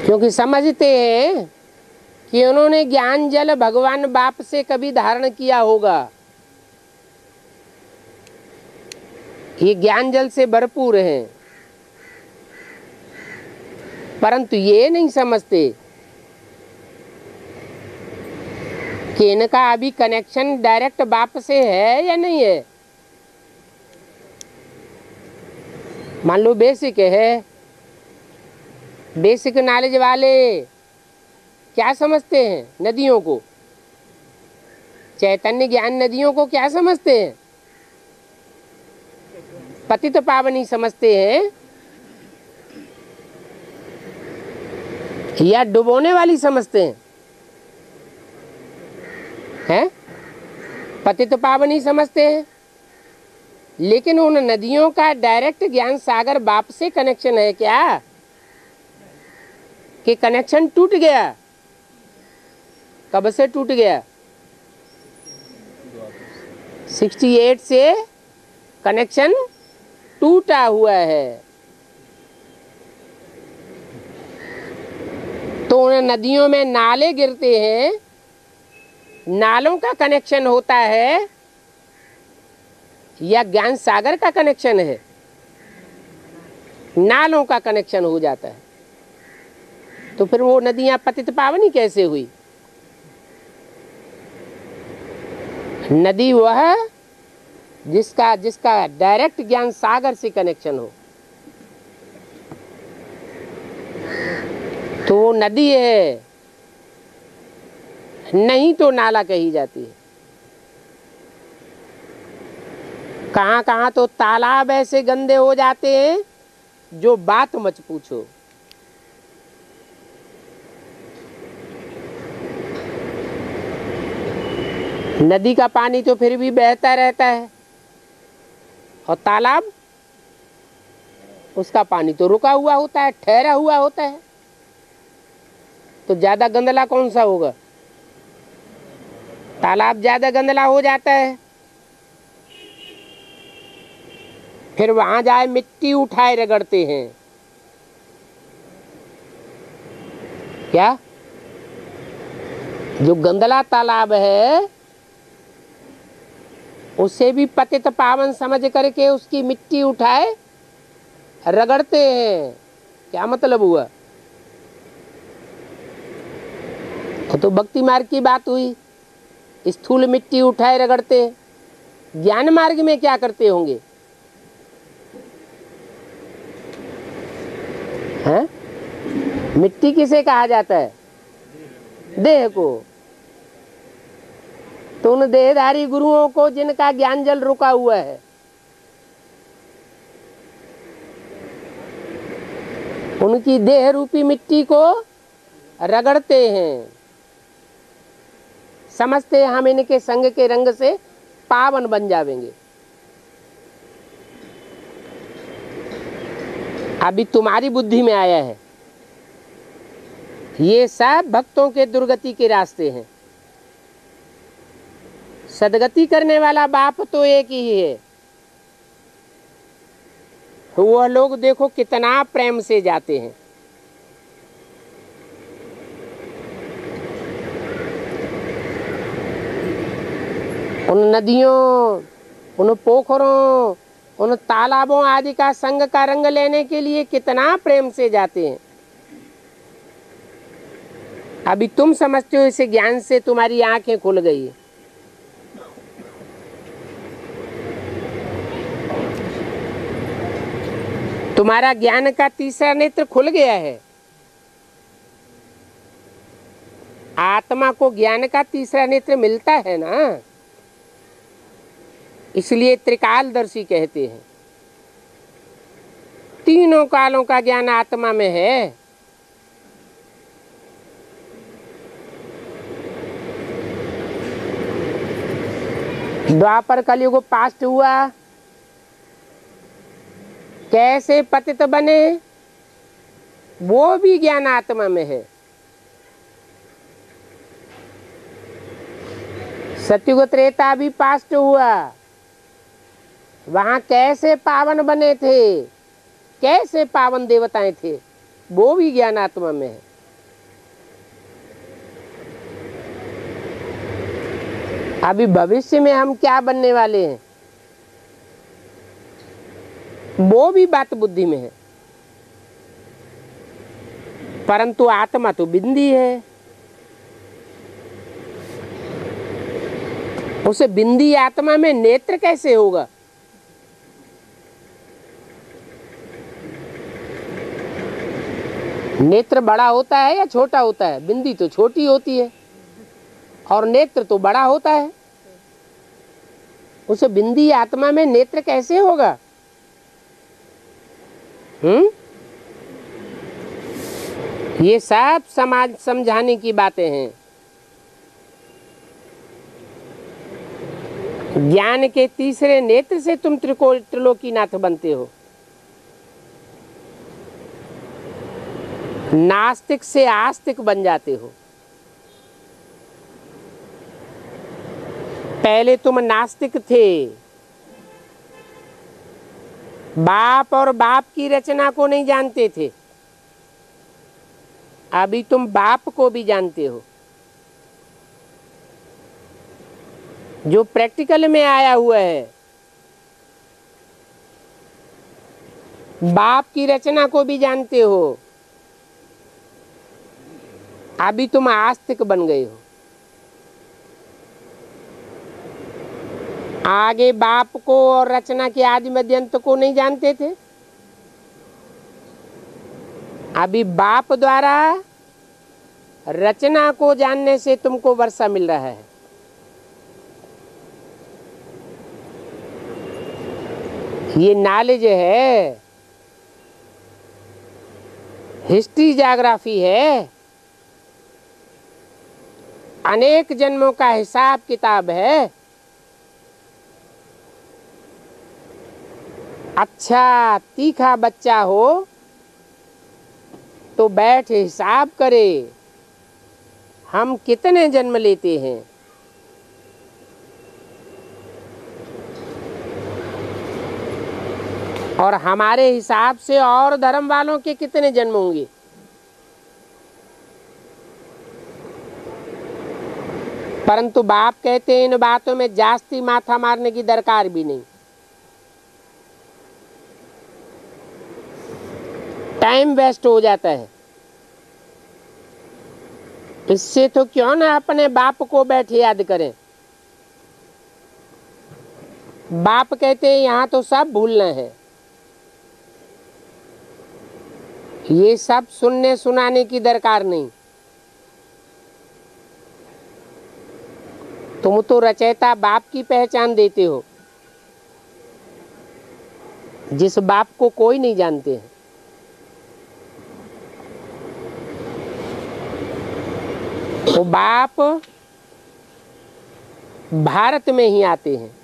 क्योंकि समझते हैं कि उन्होंने ज्ञान जल भगवान बाप से कभी धारण किया होगा, ये ज्ञान जल से भरपूर है। परंतु ये नहीं समझते कि इनका अभी कनेक्शन डायरेक्ट बाप से है या नहीं है। मान लो बेसिक है, बेसिक नॉलेज वाले क्या समझते हैं नदियों को, चैतन्य ज्ञान नदियों को क्या समझते हैं? पतित पावनी समझते हैं या डुबोने वाली समझते हैं? हैं? पतित पावनी समझते हैं। लेकिन उन नदियों का डायरेक्ट ज्ञान सागर बाप से कनेक्शन है क्या? कि कनेक्शन टूट गया? कब से टूट गया? 68 से कनेक्शन टूटा हुआ है। तो उन नदियों में नाले गिरते हैं, नालों का कनेक्शन होता है या ज्ञान सागर का कनेक्शन है? नालों का कनेक्शन हो जाता है। तो फिर वो नदियां पतित पावनी कैसे हुई? नदी वह जिसका जिसका डायरेक्ट ज्ञान सागर से कनेक्शन हो, तो वो नदी है, नहीं तो नाला कही जाती है। कहाँ कहाँ तो तालाब ऐसे गंदे हो जाते हैं जो बात मत पूछो। नदी का पानी तो फिर भी बहता रहता है, और तालाब, उसका पानी तो रुका हुआ होता है, ठहरा हुआ होता है। तो ज्यादा गंदला कौन सा होगा? तालाब ज्यादा गंदला हो जाता है। फिर वहां जाए मिट्टी उठाए रगड़ते हैं। क्या? जो गंदला तालाब है उसे भी पतित पावन समझ करके उसकी मिट्टी उठाए रगड़ते हैं। क्या मतलब हुआ? तो भक्ति मार्ग की बात हुई, स्थूल मिट्टी उठाए रगड़ते हैं। ज्ञान मार्ग में क्या करते होंगे? हैं? मिट्टी किसे कहा जाता है? देह को। तो उन देहधारी गुरुओं को जिनका ज्ञान जल रुका हुआ है, उनकी देह रूपी मिट्टी को रगड़ते हैं। समझते हैं हम इनके संग के रंग से पावन बन जावेंगे। अभी तुम्हारी बुद्धि में आया है, ये सब भक्तों के दुर्गति के रास्ते हैं। सदगति करने वाला बाप तो एक ही है। वह लोग देखो कितना प्रेम से जाते हैं। उन नदियों, उन पोखरों, उन तालाबों आदि का संग का रंग लेने के लिए कितना प्रेम से जाते हैं। अभी तुम समझते हो इसे ज्ञान से तुम्हारी आंखें खुल गई। तुम्हारा ज्ञान का तीसरा नेत्र खुल गया है। आत्मा को ज्ञान का तीसरा नेत्र मिलता है ना, इसलिए त्रिकालदर्शी कहते हैं। तीनों कालों का ज्ञान आत्मा में है। द्वापर कलयुग पास्ट हुआ, कैसे पतित बने वो भी ज्ञान आत्मा में है। सतयुग त्रेता भी पास्ट हुआ, वहां कैसे पावन बने थे, कैसे पावन देवताएं थे, वो भी ज्ञान आत्मा में है। अभी भविष्य में हम क्या बनने वाले हैं वो भी बात बुद्धि में है, परंतु आत्मा तो बिंदी है। उसे बिंदी आत्मा में नेत्र कैसे होगा? नेत्र बड़ा होता है या छोटा होता है? बिंदी तो छोटी होती है और नेत्र तो बड़ा होता है। उसे बिंदी आत्मा में नेत्र कैसे होगा? ये सब समाज समझाने की बातें हैं। ज्ञान के तीसरे नेत्र से तुम त्रिलोकीनाथ बनते हो। नास्तिक से आस्तिक बन जाते हो। पहले तुम नास्तिक थे, बाप और बाप की रचना को नहीं जानते थे। अभी तुम बाप को भी जानते हो। जो प्रैक्टिकल में आया हुआ है, बाप की रचना को भी जानते हो। अभी तुम आस्तिक बन गए हो। आगे बाप को और रचना के आदि मध्य अंत को नहीं जानते थे। अभी बाप द्वारा रचना को जानने से तुमको वर्षा मिल रहा है। ये नॉलेज है, हिस्ट्री ज्योग्राफी है, अनेक जन्मों का हिसाब किताब है। अच्छा तीखा बच्चा हो तो बैठ हिसाब करे हम कितने जन्म लेते हैं। और हमारे हिसाब से और धर्म वालों के कितने जन्म होंगे। परंतु बाप कहते हैं इन बातों में जास्ती माथा मारने की दरकार भी नहीं। टाइम वेस्ट हो जाता है। इससे तो क्यों ना अपने बाप को बैठे याद करें। बाप कहते हैं यहाँ तो सब भूलना है। ये सब सुनने सुनाने की दरकार नहीं। तुम तो रचयिता बाप की पहचान देते हो, जिस बाप को कोई नहीं जानते हैं। तो बाप भारत में ही आते हैं।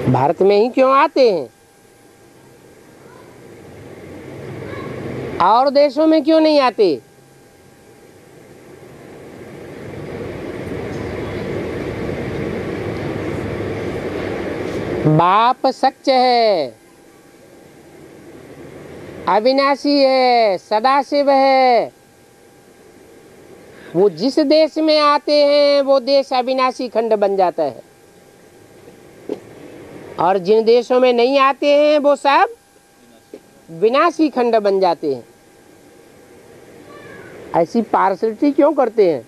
भारत में ही क्यों आते हैं? और देशों में क्यों नहीं आते? बाप सच है, अविनाशी है, सदाशिव है। वो जिस देश में आते हैं वो देश अविनाशी खंड बन जाता है, और जिन देशों में नहीं आते हैं वो सब विनाशी खंड बन जाते हैं। ऐसी पार्शलिटी क्यों करते हैं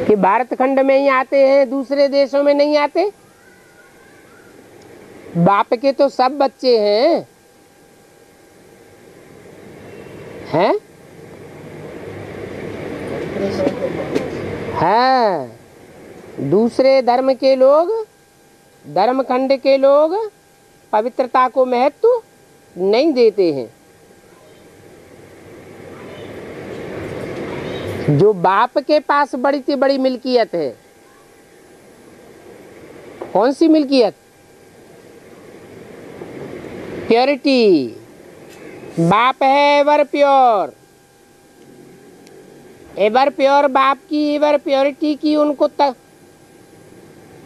कि भारत खंड में ही आते हैं, दूसरे देशों में नहीं आते? बाप के तो सब बच्चे हैं, हैं? हाँ, दूसरे धर्म के लोग, धर्म खंड के लोग पवित्रता को महत्व नहीं देते हैं। जो बाप के पास बड़ी से बड़ी मिल्कियत है, कौन सी मिल्कियत? प्योरिटी। बाप है एवर प्योर। एवर प्योर बाप की एवर प्योरिटी की उनको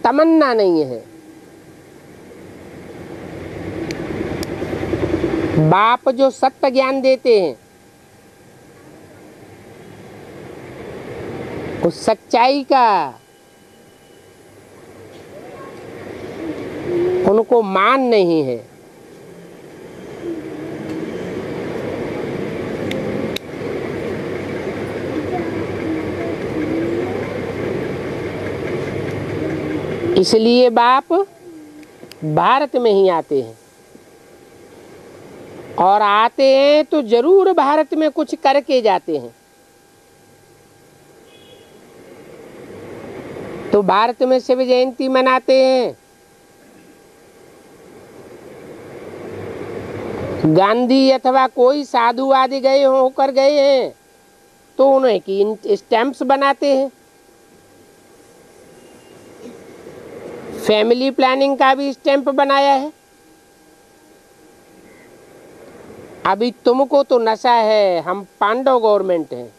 तमन्ना नहीं है। बाप जो सत्य ज्ञान देते हैं, उस सच्चाई का उनको मान नहीं है। इसलिए बाप भारत में ही आते हैं, और आते हैं तो जरूर भारत में कुछ करके जाते हैं। तो भारत में शिव जयंती मनाते हैं, गांधी अथवा कोई साधु आदि गए होकर गए हैं तो उन्हें की स्टैंप्स बनाते हैं। फैमिली प्लानिंग का भी स्टैंप बनाया है। अभी तुमको तो नशा है, हम पांडव गवर्नमेंट हैं।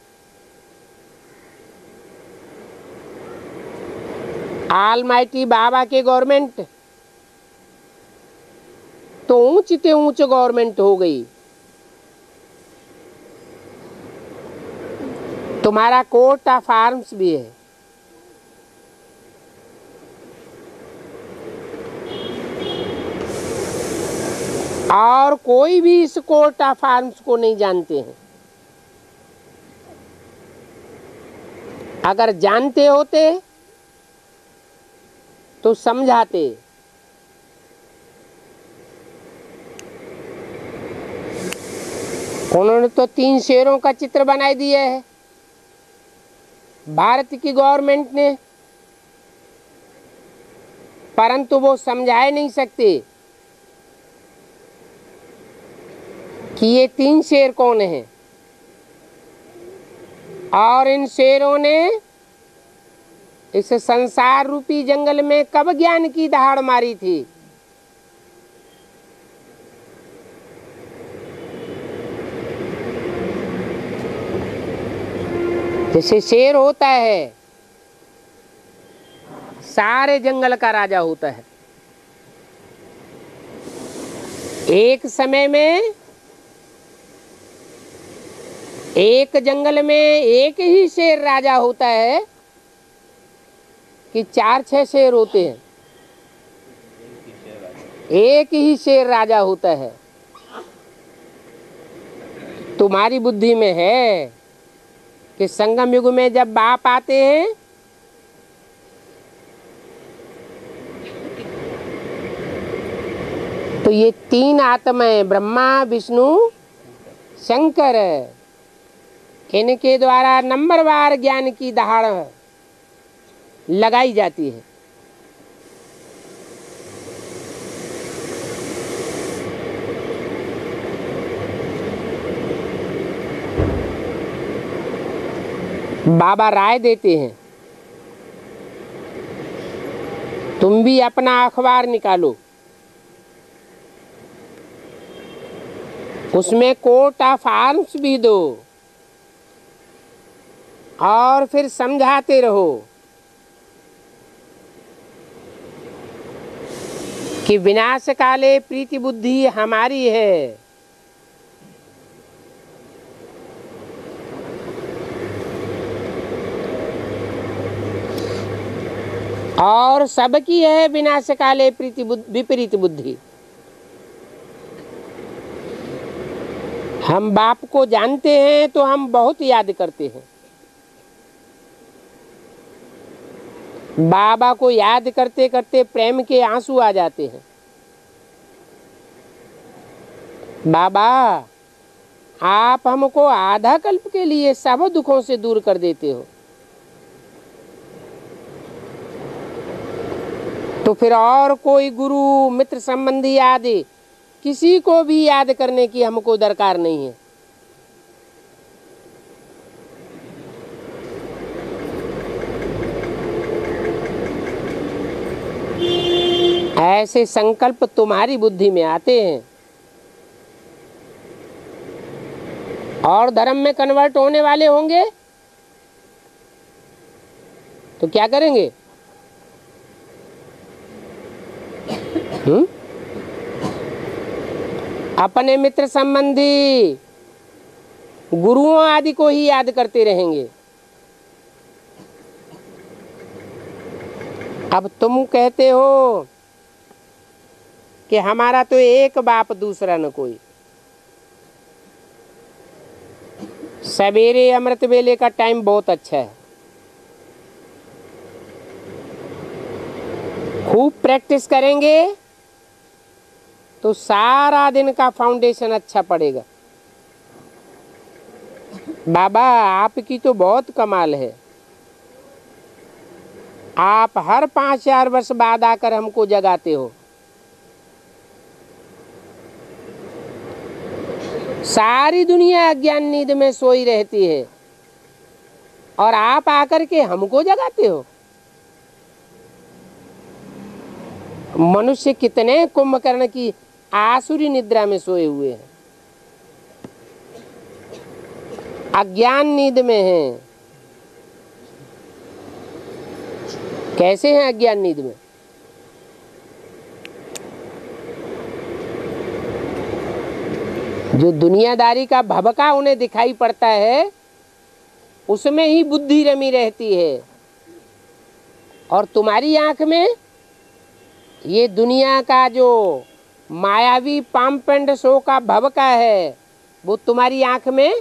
ऑलमाइटी बाबा के गवर्नमेंट तो ऊंच से ऊंच गवर्नमेंट हो गई। तुम्हारा कोर्ट ऑफ आर्म्स भी है। और कोई भी इस कोर्ट ऑफ आर्म्स को नहीं जानते हैं। अगर जानते होते तो समझाते। उन्होंने तो 3 शेरों का चित्र बना दिया है भारत की गवर्नमेंट ने, परंतु वो समझाए नहीं सकते कि ये 3 शेर कौन हैं। और इन शेरों ने इस संसार रूपी जंगल में कब ज्ञान की दहाड़ मारी थी? जैसे शेर होता है, सारे जंगल का राजा होता है। एक समय में एक जंगल में एक ही शेर राजा होता है कि 4-6 शेर होते हैं। एक ही शेर राजा होता है। तुम्हारी बुद्धि में है कि संगम युग में जब बाप आते हैं तो ये 3 आत्माएं ब्रह्मा विष्णु शंकर, इनके द्वारा नंबरवार ज्ञान की दहाड़ लगाई जाती है। बाबा राय देते हैं, तुम भी अपना अखबार निकालो, उसमें कोर्ट ऑफ आर्म्स भी दो और फिर समझाते रहो कि विनाश काले प्रीति बुद्धि हमारी है। और सबकी है विनाश काले प्रीति विपरीत बुद्धि। हम बाप को जानते हैं तो हम बहुत याद करते हैं। बाबा को याद करते करते प्रेम के आंसू आ जाते हैं। बाबा, आप हमको आधा कल्प के लिए सब दुखों से दूर कर देते हो, तो फिर और कोई गुरु मित्र संबंधी आदि किसी को भी याद करने की हमको दरकार नहीं है। ऐसे संकल्प तुम्हारी बुद्धि में आते हैं और धर्म में कन्वर्ट होने वाले होंगे तो क्या करेंगे? अपने मित्र संबंधी गुरुओं आदि को ही याद करते रहेंगे। अब तुम कहते हो कि हमारा तो एक बाप दूसरा न कोई। सवेरे अमृत वेले का टाइम बहुत अच्छा है, खूब प्रैक्टिस करेंगे तो सारा दिन का फाउंडेशन अच्छा पड़ेगा। बाबा, आपकी तो बहुत कमाल है, आप हर 5-4 वर्ष बाद आकर हमको जगाते हो। सारी दुनिया अज्ञान नींद में सोई रहती है और आप आकर के हमको जगाते हो। मनुष्य कितने कुंभकर्ण की आसुरी निद्रा में सोए हुए हैं, अज्ञान नींद में हैं। कैसे हैं अज्ञान नींद में? जो दुनियादारी का भभका उन्हें दिखाई पड़ता है उसमें ही बुद्धि रमी रहती है, और तुम्हारी आंख में ये दुनिया का जो मायावी पाम्पेंड शो का भवका है, वो तुम्हारी आंख में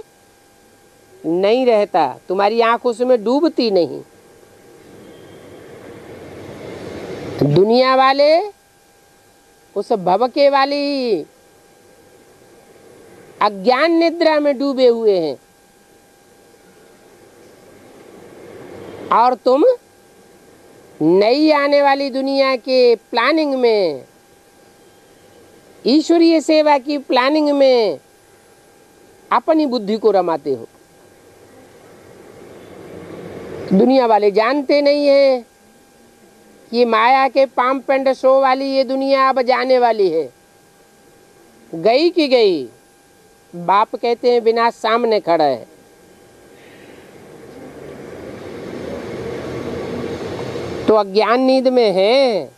नहीं रहता, तुम्हारी आंख उसमें डूबती नहीं। दुनिया वाले उस भवके वाली अज्ञान निद्रा में डूबे हुए हैं, और तुम नई आने वाली दुनिया के प्लानिंग में, ईश्वरीय सेवा की प्लानिंग में अपनी बुद्धि को रमाते हो। दुनिया वाले जानते नहीं है कि माया के पाम्प एंड शो वाली ये दुनिया अब जाने वाली है। गई कि गई, बाप कहते हैं विनाश सामने खड़ा है। तो अज्ञान नींद में है,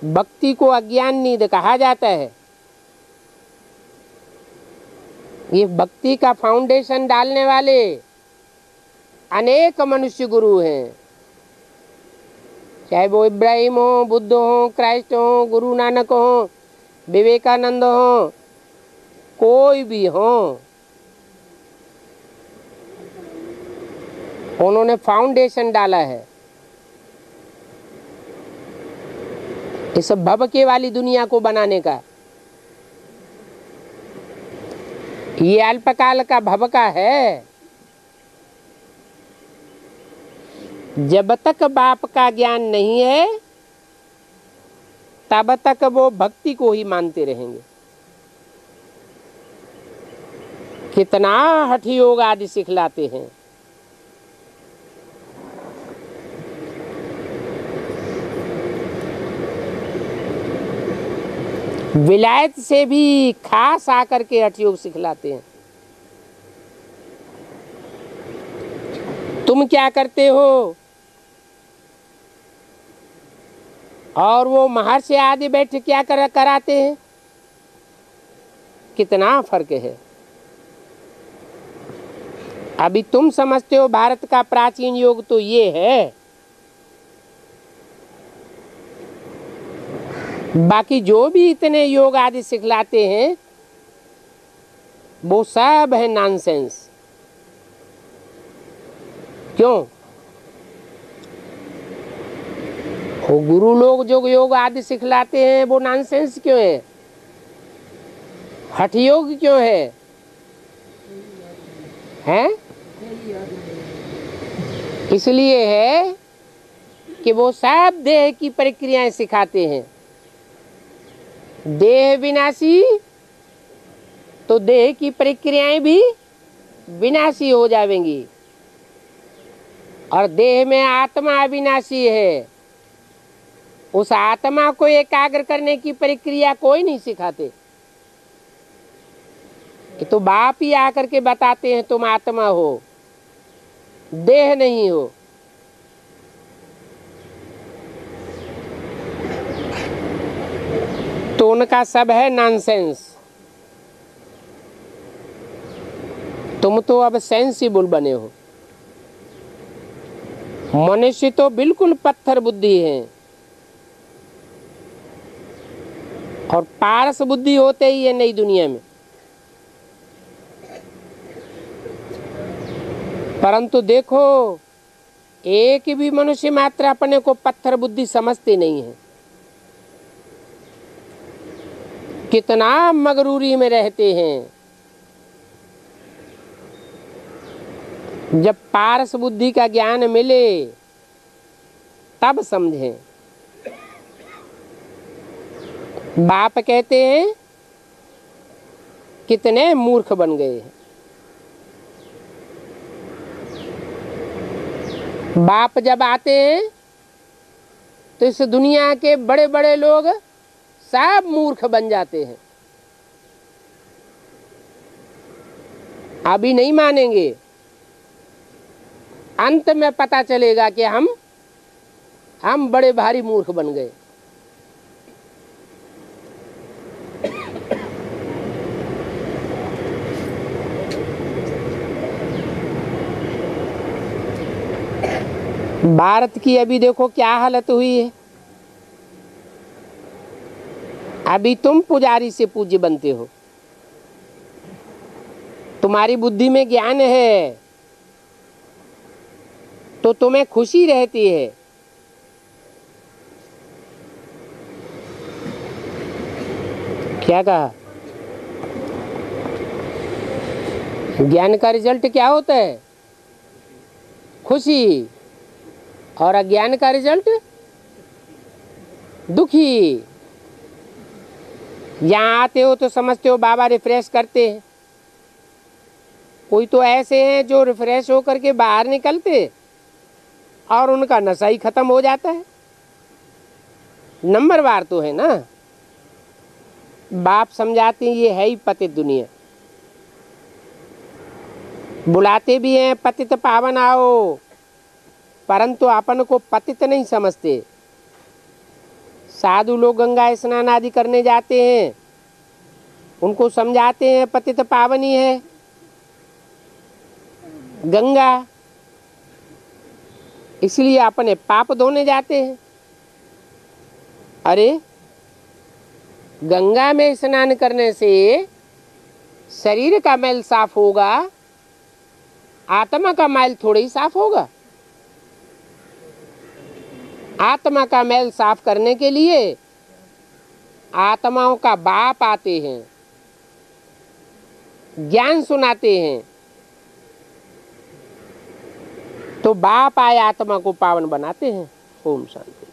भक्ति को अज्ञान नींद कहा जाता है। ये भक्ति का फाउंडेशन डालने वाले अनेक मनुष्य गुरु हैं, चाहे वो इब्राहिम हो, बुद्ध हो, क्राइस्ट हो, गुरु नानक हो, विवेकानंद हो, कोई भी हो, उन्होंने फाउंडेशन डाला है इस भवके वाली दुनिया को बनाने का। ये अल्पकाल का भवका है। जब तक बाप का ज्ञान नहीं है तब तक वो भक्ति को ही मानते रहेंगे। कितना हठ योग आदि सिखलाते हैं। विलायत से भी खास आकर के हठ योग सिखलाते हैं। तुम क्या करते हो और वो महर्षि आदि बैठ क्या कराते हैं, कितना फर्क है। अभी तुम समझते हो भारत का प्राचीन योग तो ये है, बाकी जो भी इतने योग आदि सिखलाते हैं वो सब है नॉनसेंस। क्यों? वो गुरु लोग जो योग आदि सिखलाते हैं वो नॉनसेंस क्यों है? हठ योग क्यों है? हैं? इसलिए है कि वो सब देह की प्रक्रियाएं सिखाते हैं। देह विनाशी तो देह की प्रक्रियाएं भी विनाशी हो जाएंगी, और देह में आत्मा अविनाशी है। उस आत्मा को एकाग्र करने की प्रक्रिया कोई नहीं सिखाते। ये तो बाप ही आकर के बताते हैं तुम आत्मा हो, देह नहीं हो। तो उनका सब है नॉनसेंस। तुम तो अब सेंसिबल बने हो। मनुष्य तो बिल्कुल पत्थर बुद्धि है, और पारस बुद्धि होते ही है नई दुनिया में। परंतु देखो, एक भी मनुष्य मात्र अपने को पत्थर बुद्धि समझते नहीं है। कितना मगरूरी में रहते हैं। जब पारस बुद्धि का ज्ञान मिले तब समझें। बाप कहते हैं कितने मूर्ख बन गए हैं। बाप जब आते हैं तो इस दुनिया के बड़े बड़े लोग सब मूर्ख बन जाते हैं। अभी नहीं मानेंगे, अंत में पता चलेगा कि हम बड़े भारी मूर्ख बन गए। भारत की अभी देखो क्या हालत हुई है। अभी तुम पुजारी से पूज्य बनते हो, तुम्हारी बुद्धि में ज्ञान है तो तुम्हें खुशी रहती है। क्या कहा? ज्ञान का रिजल्ट क्या होता है? खुशी। और अज्ञान का रिजल्ट दुखी। यहाँ आते हो तो समझते हो बाबा रिफ्रेश करते हैं, कोई तो ऐसे हैं जो रिफ्रेश होकर के बाहर निकलते और उनका नशा ही खत्म हो जाता है। नंबरवार तो है ना। बाप समझाते हैं ये है ही पतित दुनिया, बुलाते भी हैं पतित पावन आओ, परंतु अपन को पतित नहीं समझते। साधु लोग गंगा स्नान आदि करने जाते हैं, उनको समझाते हैं पतित पावनी है गंगा, इसलिए अपने पाप धोने जाते हैं। अरे गंगा में स्नान करने से शरीर का मैल साफ होगा, आत्मा का मैल थोड़ा ही साफ होगा। आत्मा का मैल साफ करने के लिए आत्माओं का बाप आते हैं, ज्ञान सुनाते हैं, तो बाप आए आत्मा को पावन बनाते हैं। ओम शांति।